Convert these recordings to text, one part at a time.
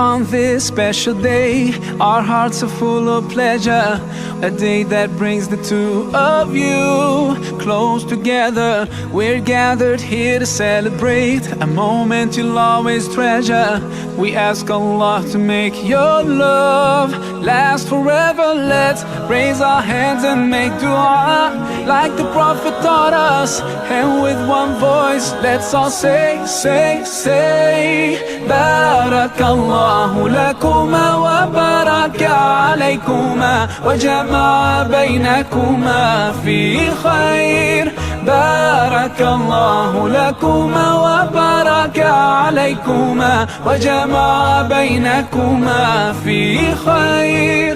on this special day, our hearts are full of pleasure. A day that brings the two of you close together. We're gathered here to celebrate a moment you'll always treasure. We ask Allah to make your love last forever. Let's raise our hands and make dua like the Prophet taught us. And with one voice, let's all say Barakallahu lakuma wa baraka alaykuma wa jama'a baynakuma fi khair. Barakallahu lakuma wa baraka alaykuma wa jama'a baynakuma fi khair.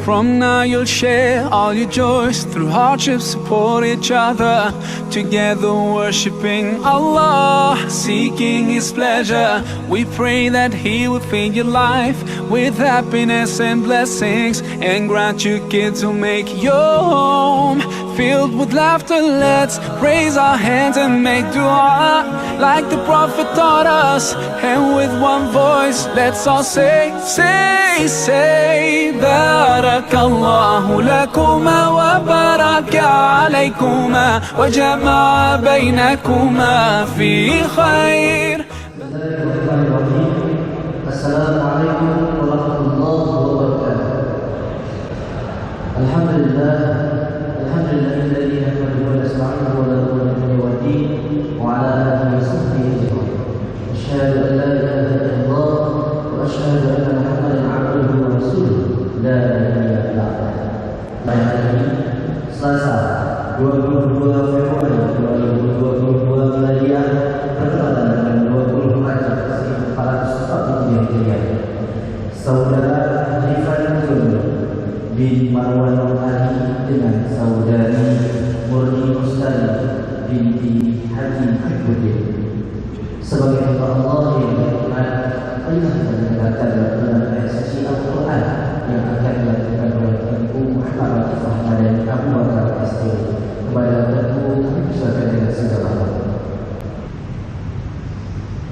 From now you'll share all your joys. Through hardships support each other. Together worshiping Allah, seeking His pleasure. We pray that He will fill your life with happiness and blessings, and grant you kids who make your home filled with laughter. Let's raise our hands and make dua like the Prophet taught us. And with one voice, let's all say Barakallahu lakuma wa baraka alaykuma wa jama'a baynakuma fi khair. Assalamualaikum warahmatullahi wabarakatuh. Alhamdulillahilladzi nahmaduhu wa nasta'inuhu wa nastaghfiruhu wa nasta'inu wa ala alihi wa sahbihi ajma'in. Asyhadu an la ilaha illallah wa asyhadu anna Muhammadan 'abduhu wa rasuluh. La ilaha illallah. Selasa 22 Februari 2022 Miladiah bertepatan dengan 20 Rajab 1447 Hijriah. Saudara Rifan bin Marwan Ali dengan saudari Murni Mustari binti Haji Hibbuddin sebagai hamba Allah yang berkenan telah mendengarkan dalam sesi Al-Quran yang akan dilakukan oleh Ibu Muhammad Fahma dan Abu Bakar Astiri. Kepada tentu kami persilakan dengan segala hormat.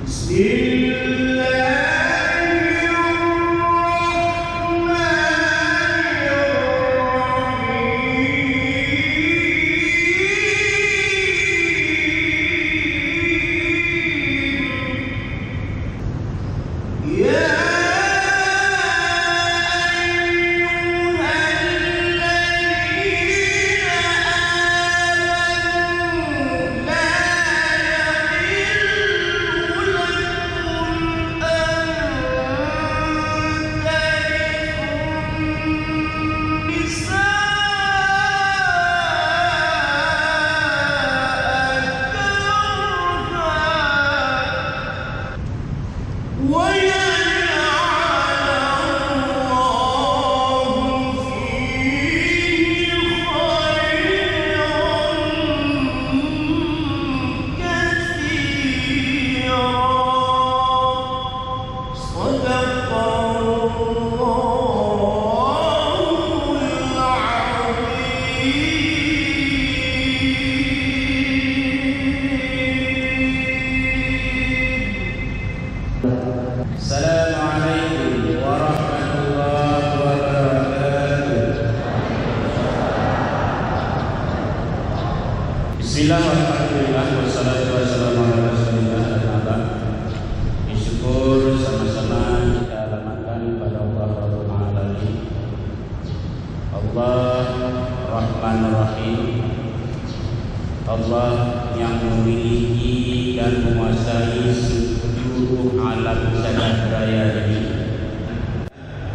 Bismillah. Assalamualaikum warahmatullahi wabarakatuh. Bismillahirrahmanirrahim. Wassalatu wassalamu ala rasulillah. Bersyukur sama-sama kita alamatkan kepada Allah Rabbul Alamin, Allah Rahman Rahim, Allah yang memiliki dan menguasai seluruh alam jagat raya ini.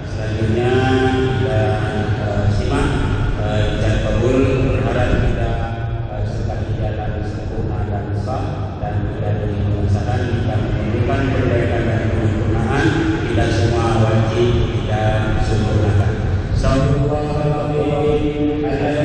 Selanjutnya kita simak ijab kabul. Berharap kita sekali jalan sempurna dan sah, dan kita beri pengusahaan kita menunjukkan perbaikan dan penyempurnaan. Tidak semua wajib kita sempurnakan. Sallallahu alaihi wa sallam.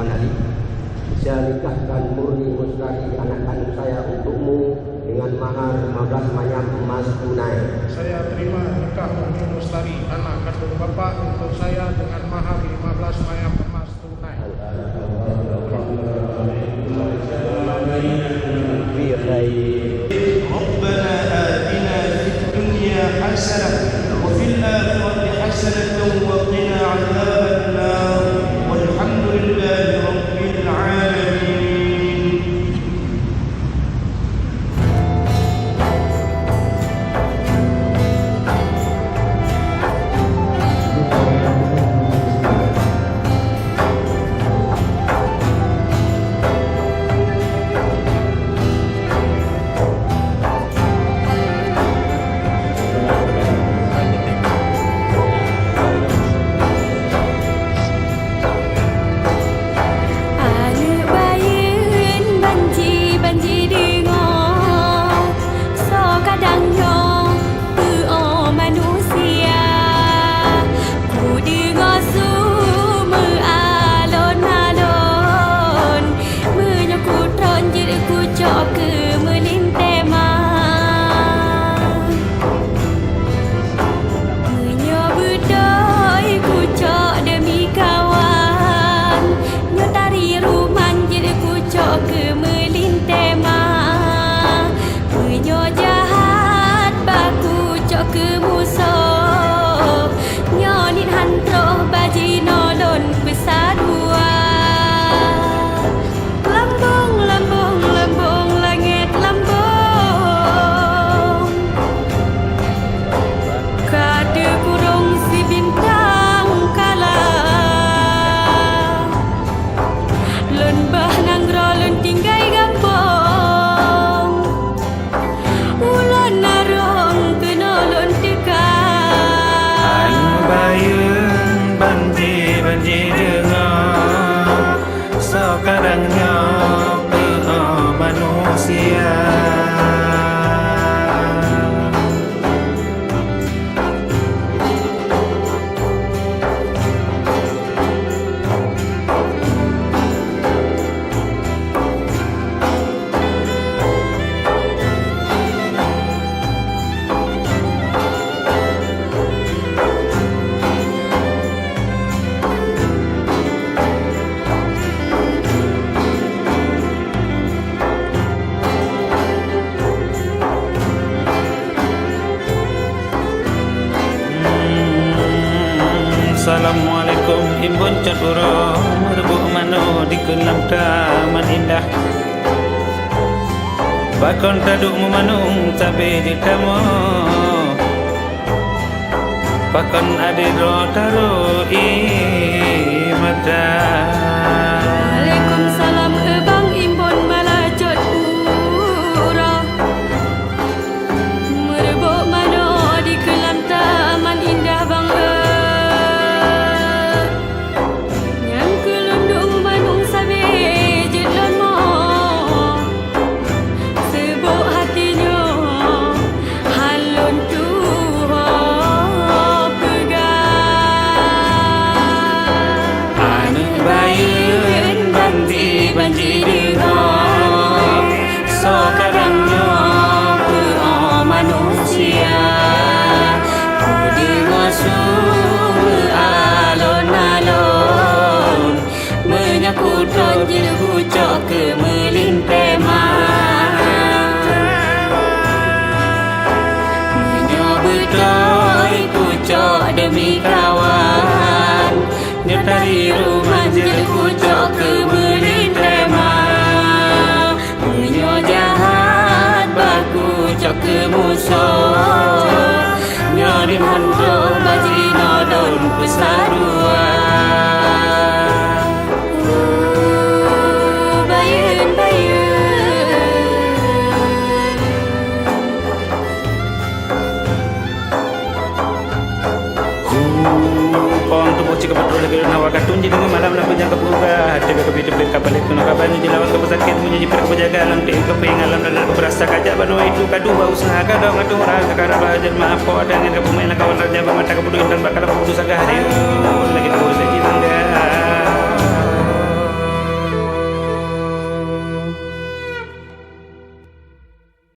Muhammad Ali. Saya nikahkan murni mustari anak kandung saya untukmu dengan mahar 15 mayam emas tunai. Saya terima nikah Murni Mustari anak kandung Bapak untuk saya dengan mahar 15 mayam emas tunai. ربنا آتنا في الدنيا حسنة وفي الآخرة حسنة وقنا عذاب النار والحمد لله رب العالمين. Assalamualaikum imbun cadura merebut mano di kelam taman indah. Bakon taduk memanung tabe di tamo. Bakon adiro taro i mata. Waalaikumsalam ebang imbun malajot pura. Merebut mano di kelam taman indah bang ke melintema menyobutoi kucok demi kawan nyetari rumah je kucok ke melintema menyo jahat baku cok ke musuh nyari hantu baji nodon pesarua. Jika patrol lagi nawa katun jadi malam lampu jangka buka hati ke pitu kapal itu nak kapan dilawan ke pesakit menyanyi perkejaga alam ke kepengalam dan berasa kajak banu itu kadu usaha kadang adu orang sekarang bahagian maaf kau dengan ke pemain kawan raja mata kebudukan dan bakal putus agak hari lagi